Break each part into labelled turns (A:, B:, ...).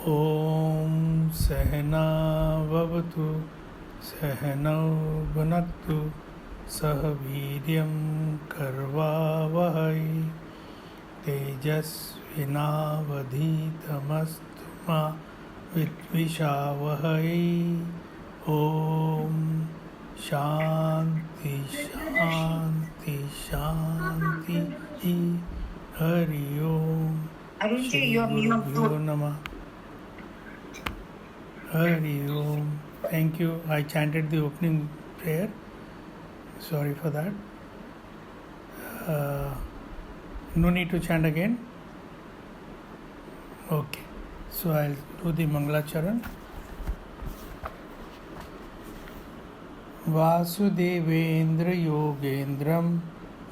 A: ॐ सहना भवतु सहनौ भुनक्तु सह वीर्यं कर्वावहै तेजस्विनावधीतमस्तु मा विद्विषावहै। ॐ शान्ति शान्ति शान्ति। हरि ओम। श्री गुरुभ्यो नमः। Hari Om. Thank you. I chanted the opening prayer. Sorry for that. No need to chant again. Okay. So I'll do the Mangalacharan. Vasudevendra Yogendram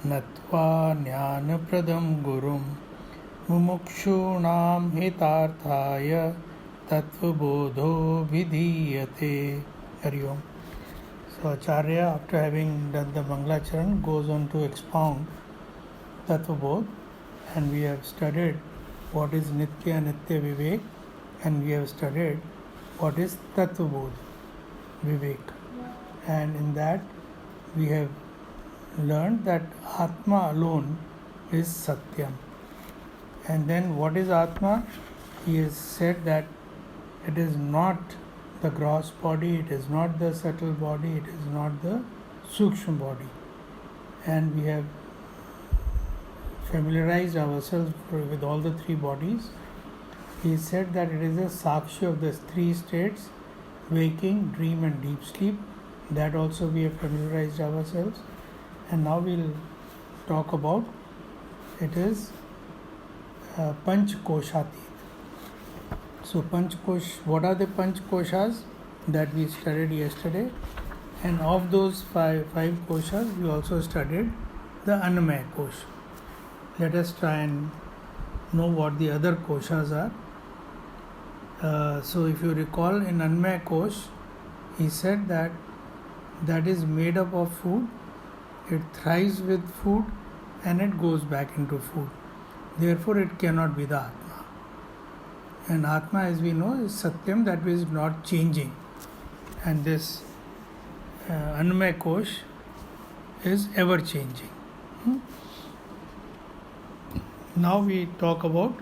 A: Natva Jnanapradam Gurum Mumukshunam Hitarthaya Tattvabodho Vidhiyate. Hari Om. So Acharya, after having done the Mangalacharan, goes on to expound Tattvabodha, and we have studied what is Nitya Nitya Vivek, and we have studied what is Tattvabodha Vivek. And in that we have learned that Atma alone is Satyam. And then what is Atma? He has said that it is not the gross body, it is not the subtle body, it is not the Sukshma body. And we have familiarized ourselves with all the three bodies. He said that it is a Sakshi of the three states, waking, dream and deep sleep. That also we have familiarized ourselves. And now we'll talk about it is Panch Koshati. So what are the Panch Koshas that we studied yesterday? And of those five Koshas, we also studied the Annamaya Kosh. Let us try and know what the other Koshas are. So if you recall, in Annamaya Kosh, he said that is made up of food, it thrives with food, and it goes back into food. Therefore, it cannot be the Atma. And Atma, as we know, is Satyam, that is not changing. And this Annamaya Kosh is ever changing. Now we talk about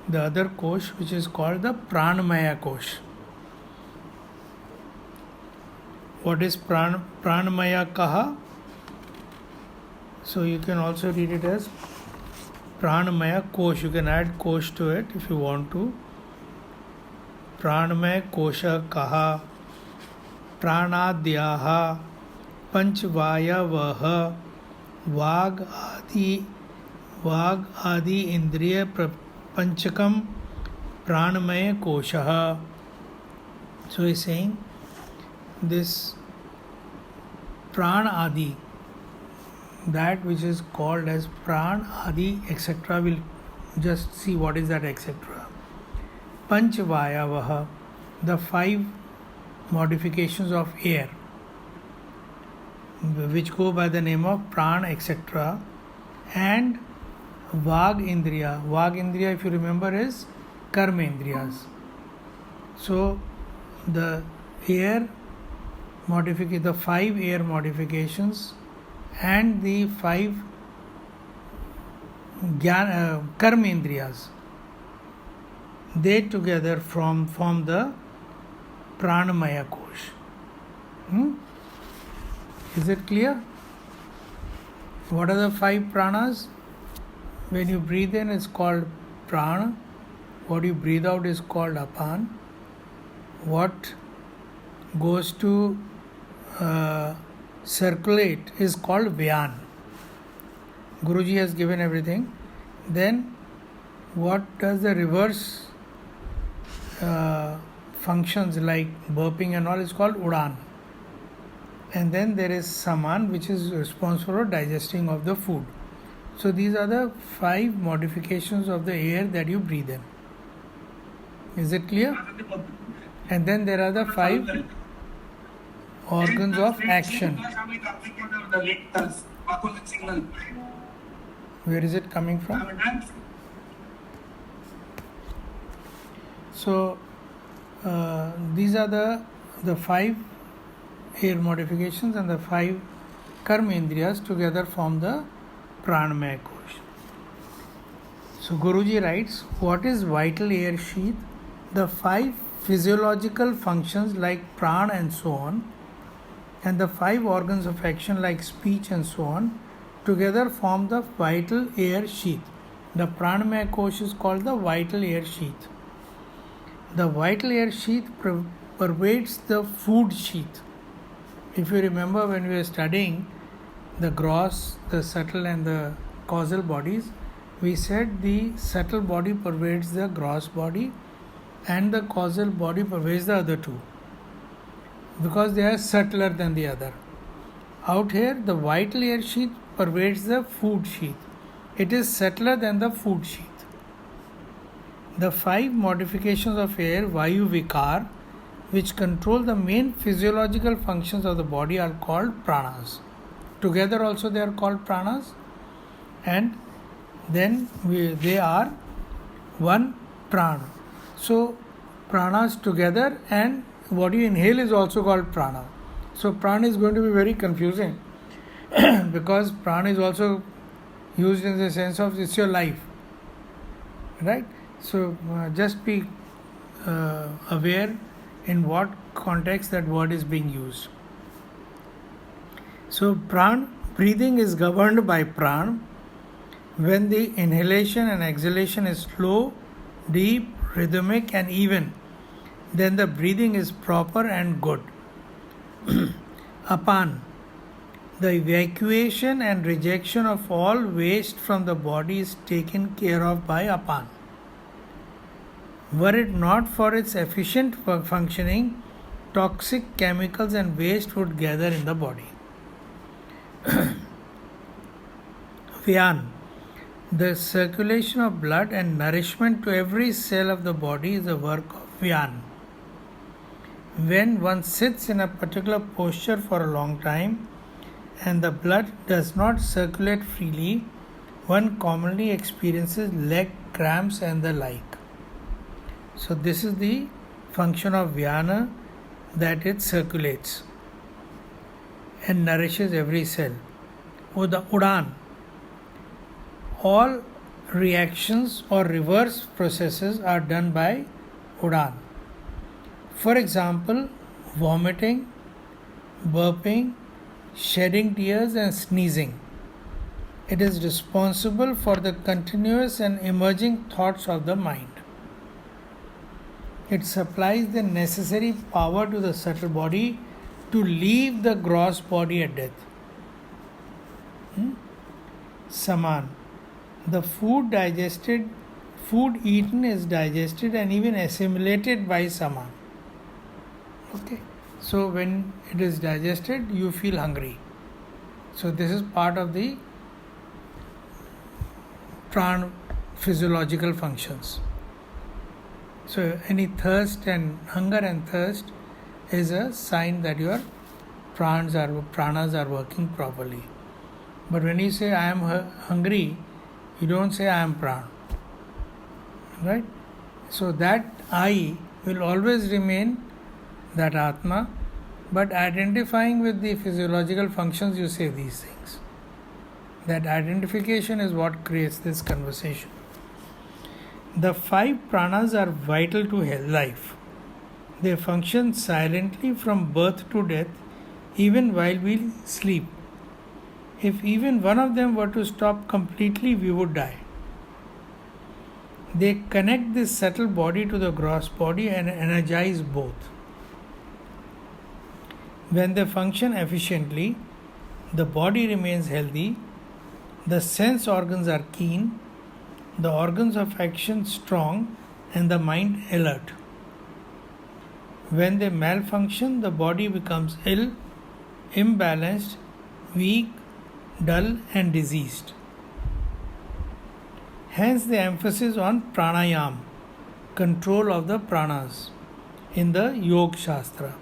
A: the other Kosh, which is called the Pranamaya Kosh. What is Pranamaya Kaha? So you can also read it as Pranamaya Kosh. You can add Kosh to it if you want to. Pranamaya Kosha Kaha Pranadhyaha Panchvayavaha Vag Adi Indriya Panchakam Pranamaya Kosha. So he is saying this Pran Adi, that which is called as Pran Adi, etc. We'll just see what is that, etc. Panchvayavaha, the five modifications of air, which go by the name of Pran, etc. And Vag Indriya. Vag Indriya, if you remember, is Karma Indriyas. So the air modification, the five air modifications and the five Karma Indriyas, they together form the Pranamaya Kosh. Is it clear? What are the five pranas? When you breathe in, it's called prana. What you breathe out is called apan. What goes to circulate is called Vyan. Guruji has given everything. Then what does the reverse functions like burping and all is called Udan. And then there is Saman, which is responsible for digesting of the food. So these are the five modifications of the air that you breathe in. Is it clear? And then there are the five organs of action. Where is it coming from? So these are the 5 air modifications, and the 5 karma indriyas together form the pranamaya kosha. So Guruji writes, what is vital air sheath? The 5 physiological functions like prana and so on, and the 5 organs of action like speech and so on, together form the vital air sheath. The pranamaya kosha is called the vital air sheath. The vital air sheath pervades the food sheath. If you remember, when we were studying the gross, the subtle and the causal bodies, we said the subtle body pervades the gross body and the causal body pervades the other two, because they are subtler than the other. Out here, the vital air sheath pervades the food sheath. It is subtler than the food sheath. The 5 modifications of air, Vayu Vikar, which control the main physiological functions of the body, are called pranas. Together also they are called pranas, and then they are one prana. So pranas together, and what you inhale is also called prana. So prana is going to be very confusing because prana is also used in the sense of it's your life, right? So just be aware in what context that word is being used. So breathing is governed by pran. When the inhalation and exhalation is slow, deep, rhythmic and even, then the breathing is proper and good. Apan, the evacuation and rejection of all waste from the body is taken care of by apan. Were it not for its efficient functioning, toxic chemicals and waste would gather in the body. Vyan, the circulation of blood and nourishment to every cell of the body is the work of Vyan. When one sits in a particular posture for a long time and the blood does not circulate freely, one commonly experiences leg cramps and the like. So this is the function of Vyana, that it circulates and nourishes every cell. Udan, all reactions or reverse processes are done by Udan. For example, vomiting, burping, shedding tears and sneezing. It is responsible for the continuous and emerging thoughts of the mind. It supplies the necessary power to the subtle body to leave the gross body at death. Saman, the food eaten is digested and even assimilated by Saman. Okay, so when it is digested, you feel hungry. So this is part of the pran physiological functions. So any thirst and hunger and thirst is a sign that your pranas are working properly. But when you say I am hungry, you don't say I am pran. Right? So that I will always remain that Atma, but identifying with the physiological functions, you say these things. That identification is what creates this conversation. The 5 pranas are vital to life. They function silently from birth to death, even while we sleep. If even one of them were to stop completely, we would die. They connect this subtle body to the gross body and energize both. When they function efficiently, the body remains healthy, the sense organs are keen, the organs of action strong, and the mind alert. When they malfunction, the body becomes ill, imbalanced, weak, dull, and diseased. Hence the emphasis on pranayam, control of the pranas, in the Yoga Shastra.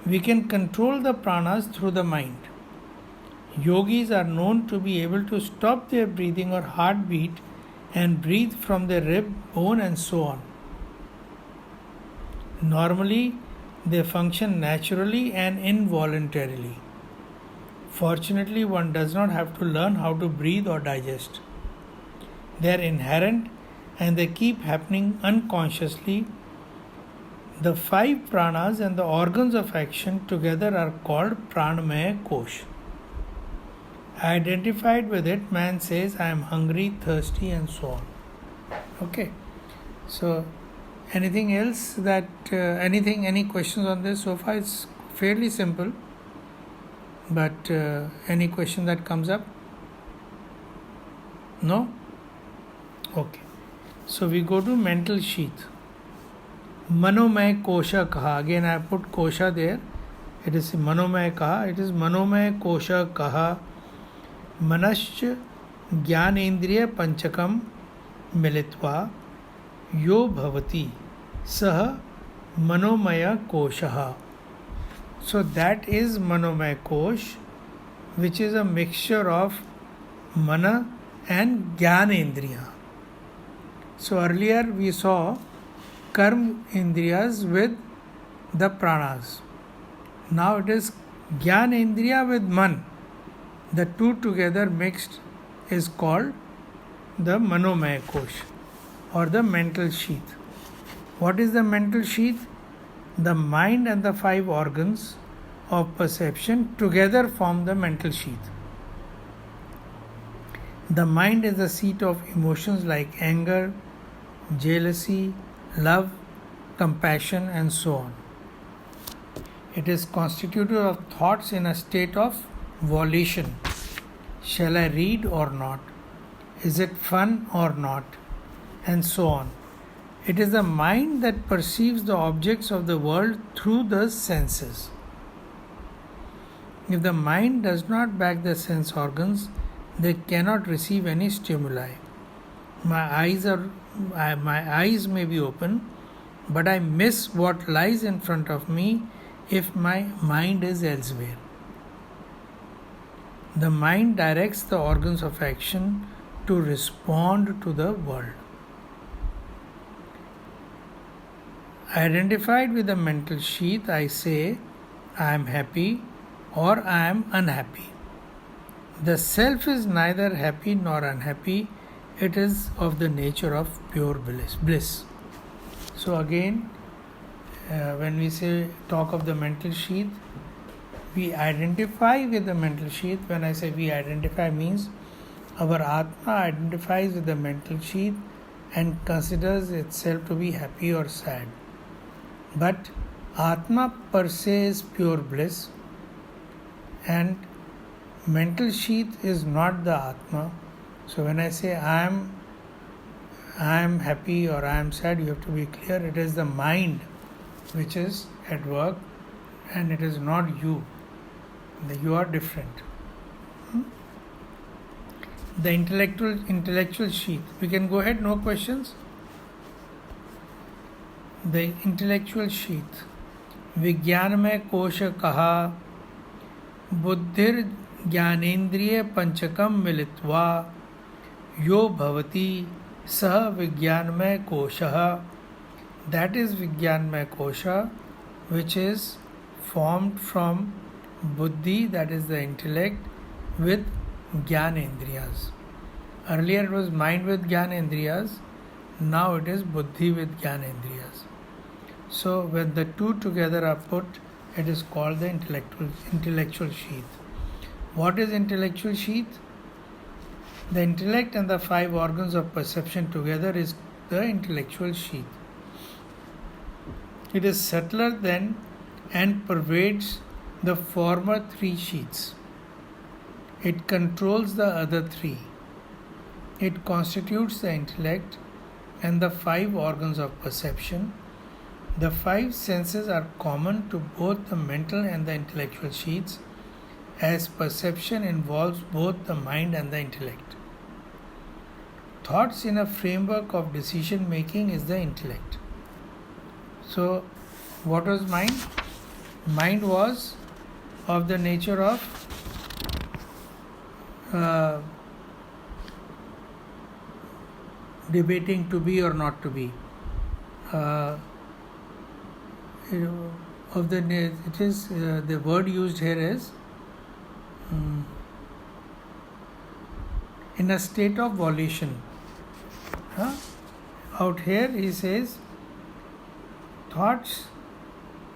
A: We can control the pranas through the mind. Yogis are known to be able to stop their breathing or heartbeat and breathe from the rib bone and so on. Normally, they function naturally and involuntarily. Fortunately, one does not have to learn how to breathe or digest. They are inherent and they keep happening unconsciously. The five pranas and the organs of action together are called Pranamaya Kosh. Identified with it, man says, I am hungry, thirsty, and so on. Okay. So, anything else any questions on this? So far, it's fairly simple. But any question that comes up? No? Okay. So we go to mental sheath. Manomaya Kosha Kaha. Again, I put Kosha there. It is Manomaya Kaha. It is Manomaya Kosha Kaha. Manascha Jnanendriya Panchakam Militva Yo Bhavati Saha Manomaya Koshaha. So that is Manomaya Kosh, which is a mixture of Mana and Jnanendriya. So earlier we saw Karm Indriyas with the Pranas. Now it is Jnanendriya with Man. The two together mixed is called the Manomaya Kosh or the mental sheath. What is the mental sheath? The mind and the five organs of perception together form the mental sheath. The mind is the seat of emotions like anger, jealousy, love, compassion, and so on. It is constituted of thoughts in a state of volition. Shall I read or not? Is it fun or not? And so on. It is the mind that perceives the objects of the world through the senses. If the mind does not back the sense organs, they cannot receive any stimuli. My eyes may be open, but I miss what lies in front of me if my mind is elsewhere. The mind directs the organs of action to respond to the world. Identified with the mental sheath, I say, I am happy or I am unhappy. The self is neither happy nor unhappy, it is of the nature of pure bliss. So again, when we talk of the mental sheath, we identify with the mental sheath. When I say we identify, means our Atma identifies with the mental sheath and considers itself to be happy or sad. But Atma per se is pure bliss, and mental sheath is not the Atma. So when I say I am happy or I am sad, you have to be clear, it is the mind which is at work and it is not you. You are different. The intellectual sheath. We can go ahead, no questions. The intellectual sheath. Vijnanamaya Kosha Kaha Buddhir Jnanendriya Panchakam Militva Yo Bhavati Saha Vijnanamaya Kosha. That is Vijnanamaya Kosha, which is formed from Buddhi, that is the intellect, with Jnanendriyas. Earlier it was mind with Jnanendriyas, now it is Buddhi with Jnanendriyas. So when the two together are put, it is called the intellectual sheath. What is intellectual sheath? The intellect and the five organs of perception together is the intellectual sheath. It is subtler than and pervades the former three sheaths. It controls the other three. It constitutes the intellect and the five organs of perception. The five senses are common to both the mental and the intellectual sheaths, as perception involves both the mind and the intellect. Thoughts in a framework of decision making is the intellect. So, what was mind? Mind was of the nature of debating to be or not to be. of the it is the word used here is in a state of volition. Out here he says thoughts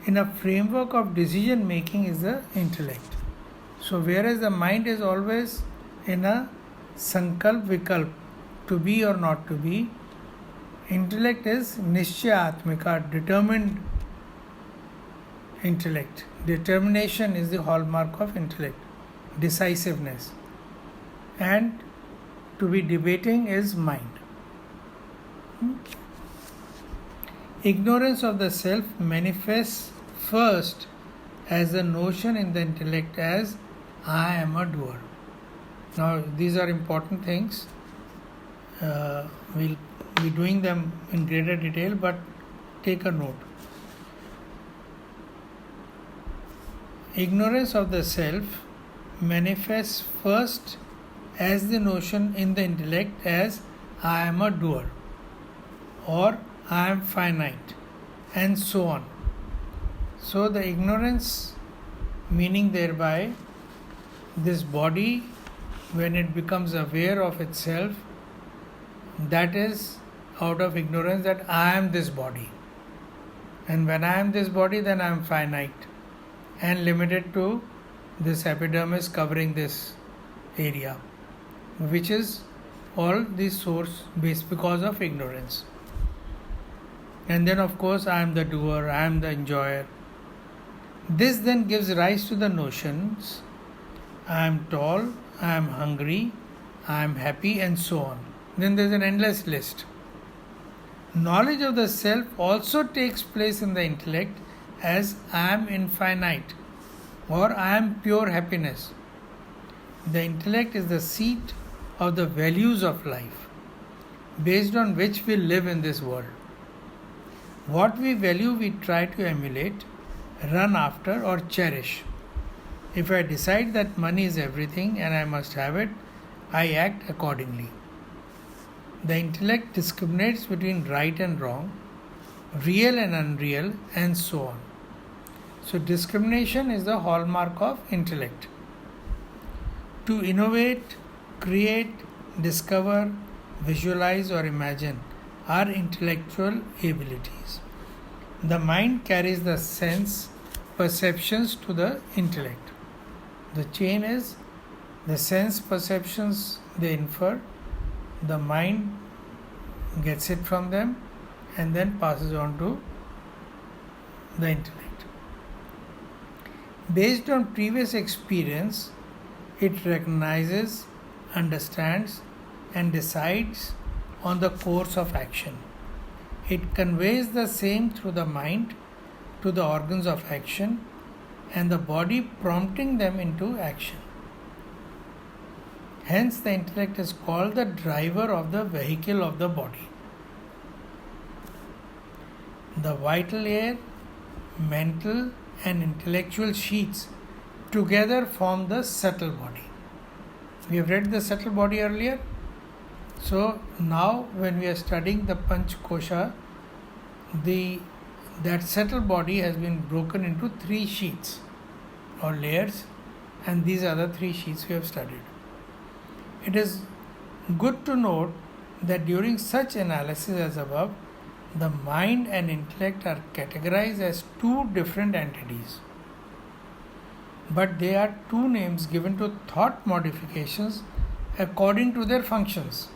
A: in a framework of decision making is the intellect. So whereas the mind is always in a sankalp vikalp, to be or not to be, intellect is nishchaya atmika, determined intellect. Determination is the hallmark of intellect, decisiveness. And to be debating is mind. Ignorance of the self manifests first as a notion in the intellect as I am a doer. Now these are important things. We'll be doing them in greater detail, but take a note. Ignorance of the self manifests first as the notion in the intellect as I am a doer or I am finite and so on. So the ignorance meaning thereby this body, when it becomes aware of itself, that is out of ignorance that I am this body. And when I am this body, then I am finite and limited to this epidermis covering this area, which is all the source based because of ignorance. And then of course I am the doer, I am the enjoyer. This then gives rise to the notions I am tall, I am hungry, I am happy, and so on. Then there is an endless list. Knowledge of the self also takes place in the intellect as I am infinite or I am pure happiness. The intellect is the seat of the values of life, based on which we live in this world. What we value, we try to emulate, run after, or cherish. If I decide that money is everything and I must have it, I act accordingly. The intellect discriminates between right and wrong, real and unreal, and so on. So discrimination is the hallmark of intellect. To innovate, create, discover, visualize or imagine are intellectual abilities. The mind carries the sense perceptions to the intellect. The chain is the sense perceptions they infer, the mind gets it from them and then passes on to the intellect. Based on previous experience, it recognizes, understands, and decides on the course of action. It conveys the same through the mind to the organs of action and the body, prompting them into action. Hence, the intellect is called the driver of the vehicle of the body. The vital air, mental, and intellectual sheaths together form the subtle body. We have read the subtle body earlier. So now when we are studying the Panch Kosha, that subtle body has been broken into 3 sheaths or layers, and these are the 3 sheaths we have studied. It is good to note that during such analysis as above, the mind and intellect are categorized as 2 different entities. But they are 2 names given to thought modifications according to their functions.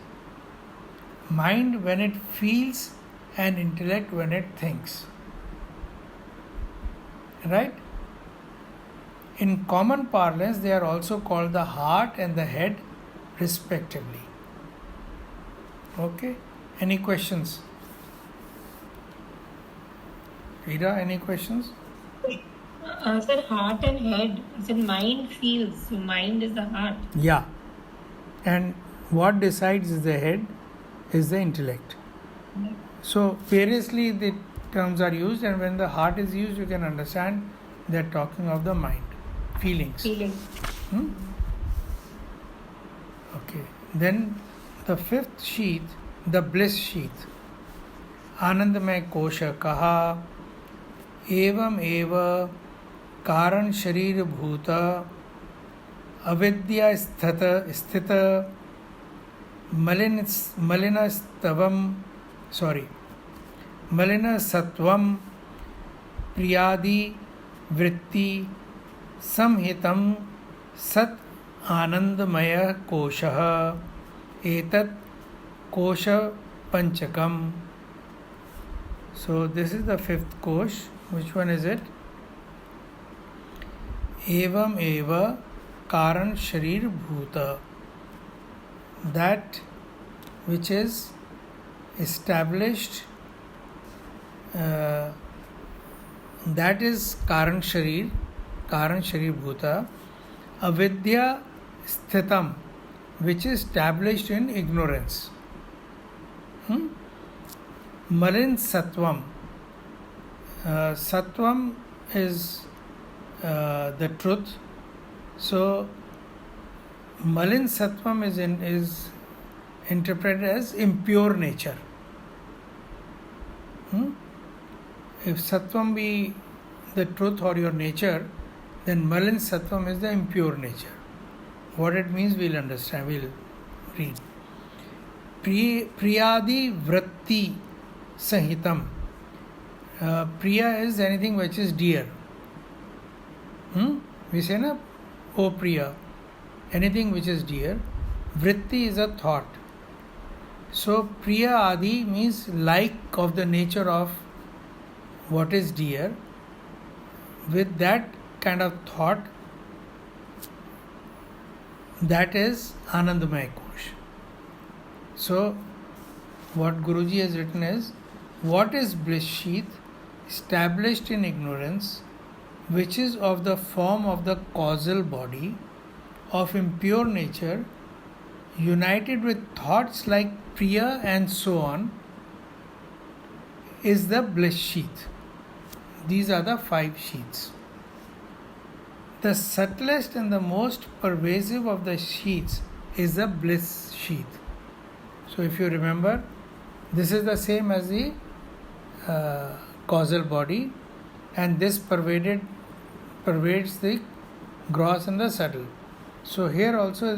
A: Mind when it feels and intellect when it thinks. Right? In common parlance, they are also called the heart and the head respectively. Okay? Any questions? Rita, any questions?
B: Sir, heart and head. Sir, mind feels. So mind is the heart.
A: Yeah. And what decides the head is the intellect.
B: Yeah.
A: So variously the terms are used, and when the heart is used, you can understand they are talking of the mind, feelings. Okay. Then the 5th sheath, the bliss sheath. Anandamay Kosha Kaha. एवं एव कारण शरीर भूत अविद्या स्थित मलिन सत्वम प्रियादि वृत्ति संहितम सत आनंदमय कोशः एतत् कोश पंचकम. So this is the fifth kosh. Which one is it? Evam eva karan sharir bhuta. That which is established, that is karan sharir bhuta. Avidya sthitam, which is established in ignorance. Malin Sattvam. Sattvam is the truth. So, Malin Sattvam is interpreted as impure nature. If Sattvam be the truth or your nature, then Malin Sattvam is the impure nature. What it means, we'll understand, we'll read. Priyadi Vratti Sahitam. Priya is anything which is dear. We say na, oh Priya, anything which is dear. Vritti is a thought. So Priya Adi means like of the nature of what is dear. With that kind of thought, that is Anandamaya Kosh. So what Guruji has written is, what is bliss sheath established in ignorance, which is of the form of the causal body, of impure nature, united with thoughts like Priya and so on, is the bliss sheath. These are the 5 sheaths. The subtlest and the most pervasive of the sheaths is the bliss sheath. So if you remember, this is the same as the causal body, and this pervades the gross and the subtle. So here also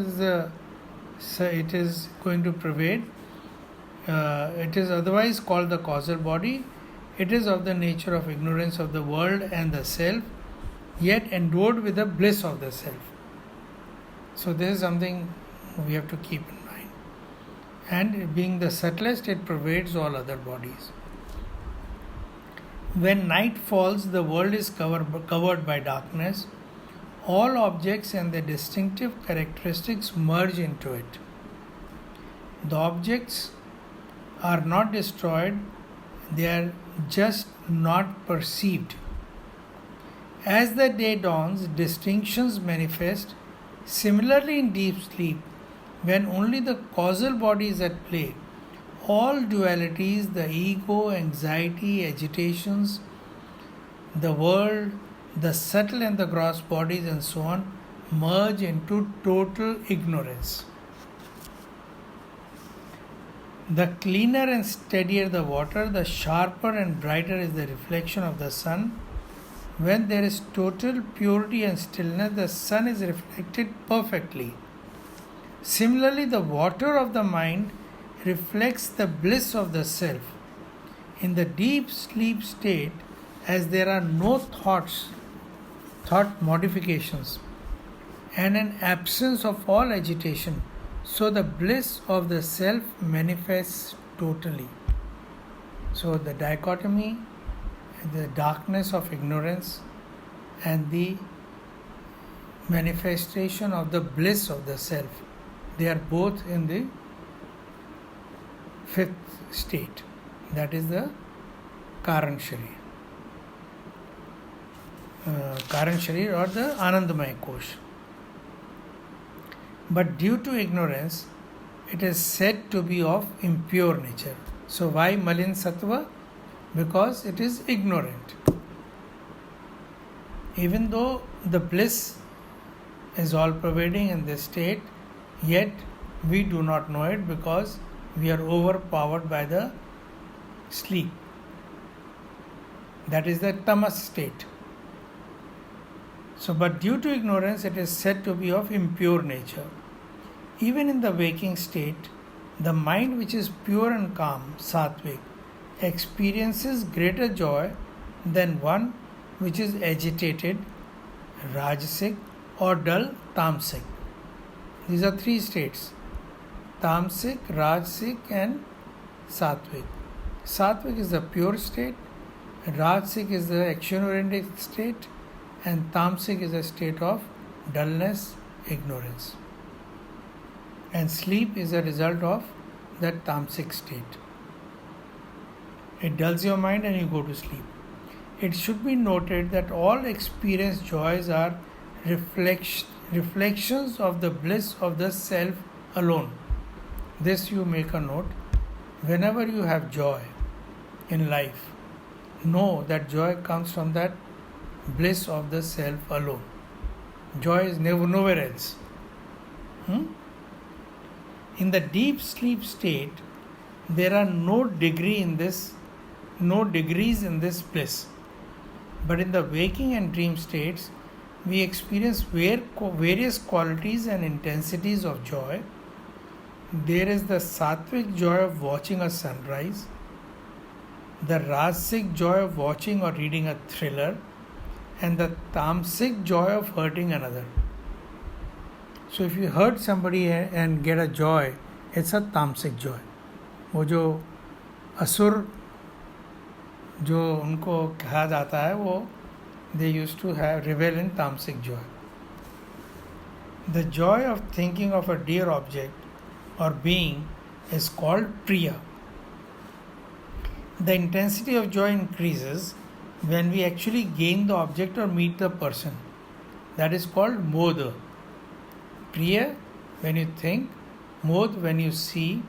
A: it is going to pervade. It is otherwise called the causal body. It is of the nature of ignorance of the world and the self, yet endowed with the bliss of the self. So this is something we have to keep in mind. And being the subtlest, it pervades all other bodies. When night falls, the world is covered by darkness. All objects and their distinctive characteristics merge into it. The objects are not destroyed, they are just not perceived. As the day dawns, distinctions manifest. Similarly, in deep sleep, when only the causal body is at play, all dualities, the ego, anxiety, agitations, the world, the subtle and the gross bodies, and so on, merge into total ignorance. The cleaner and steadier the water, the sharper and brighter is the reflection of the sun. When there is total purity and stillness, the sun is reflected perfectly. Similarly, the water of the mind reflects the bliss of the self. In the deep sleep state, as there are no thought modifications, and an absence of all agitation, so the bliss of the self manifests totally. So the dichotomy, the darkness of ignorance, and the manifestation of the bliss of the self, they are both in the 5th state. That is the Karan Sharir. Karan Sharir or the Anandamaya Kosh. But due to ignorance, it is said to be of impure nature. So why Malin Sattva? Because it is ignorant. Even though the bliss is all pervading in this state, yet we do not know it because we are overpowered by the sleep. That is the tamas state. So, but due to ignorance, it is said to be of impure nature. Even in the waking state, the mind which is pure and calm, sattvic, experiences greater joy than one which is agitated, rajasic, or dull, tamasic. These are three states: tamasic, rajasic, and sattvic. Sattvic is the pure state, rajasic is the action-oriented state, and tamasic is a state of dullness, ignorance. And sleep is a result of that tamasic state. It dulls your mind and you go to sleep. It should be noted that all experienced joys are reflections of the bliss of the self alone. This you make a note. Whenever you have joy in life, know that joy comes from that bliss of the self alone. Joy is nowhere else. In the deep sleep state, there are no degrees in this bliss. But in the waking and dream states, we experience various qualities and intensities of joy. There is the sattvic joy of watching a sunrise, the rajasic joy of watching or reading a thriller, and the tamasic joy of hurting another. So if you hurt somebody and get a joy, it's a tamasic joy. वो जो असुर जो उनको कहा जाता है वो they used to have revel in tamasic joy. The joy of thinking of a dear object or being is called priya. The intensity of joy increases when we actually gain the object or meet the person. That is called moda. Priya when you think, mod when you see,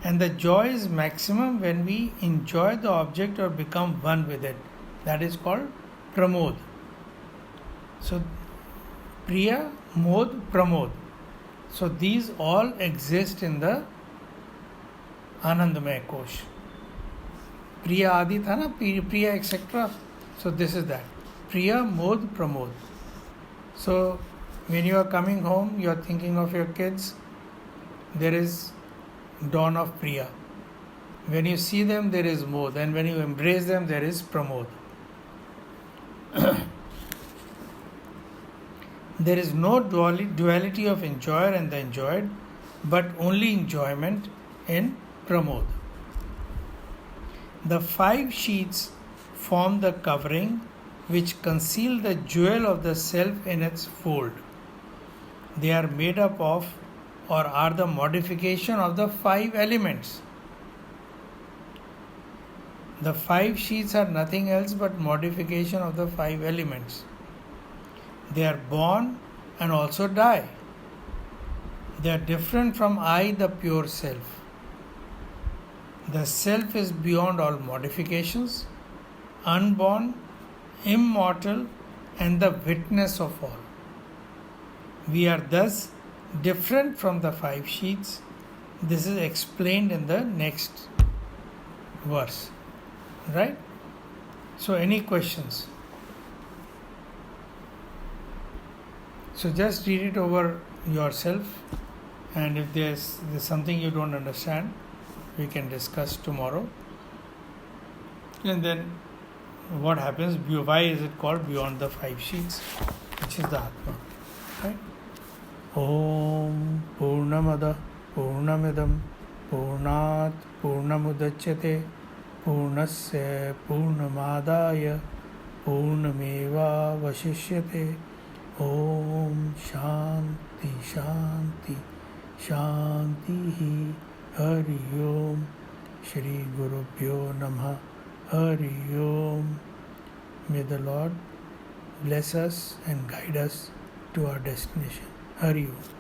A: and the joy is maximum when we enjoy the object or become one with it. That is called pramod. So priya, mod, pramod. So these all exist in the Anandamaya Kosh. Priya Adi tha na, Priya etc. So this is that. Priya, mod, pramod. So when you are coming home, you are thinking of your kids, there is dawn of Priya. When you see them, there is mod, and when you embrace them, there is pramod. There is no duality of enjoyer and the enjoyed, but only enjoyment in pramod. The 5 sheets form the covering which conceal the jewel of the self in its fold. They are made up of or are the modification of the 5 elements. The 5 sheets are nothing else but modification of the 5 elements. They are born and also die. They are different from I, the pure self. The self is beyond all modifications, unborn, immortal, and the witness of all. We are thus different from the 5 sheets. This is explained in the next verse. Right? So, any questions? So, just read it over yourself, and if there's something you don't understand, we can discuss tomorrow. And then what happens, why is it called beyond the 5 sheets, which is the Atma. Right? Om Purnamada Purnamidam Purnat Purnamudachyate Purnasya Purnamadaya Purnameva Vasishyate. Om Shanti Shanti Shanti Hari Om Shri Guru Pyo Namah Hari Om. May the Lord bless us and guide us to our destination. Hari Om.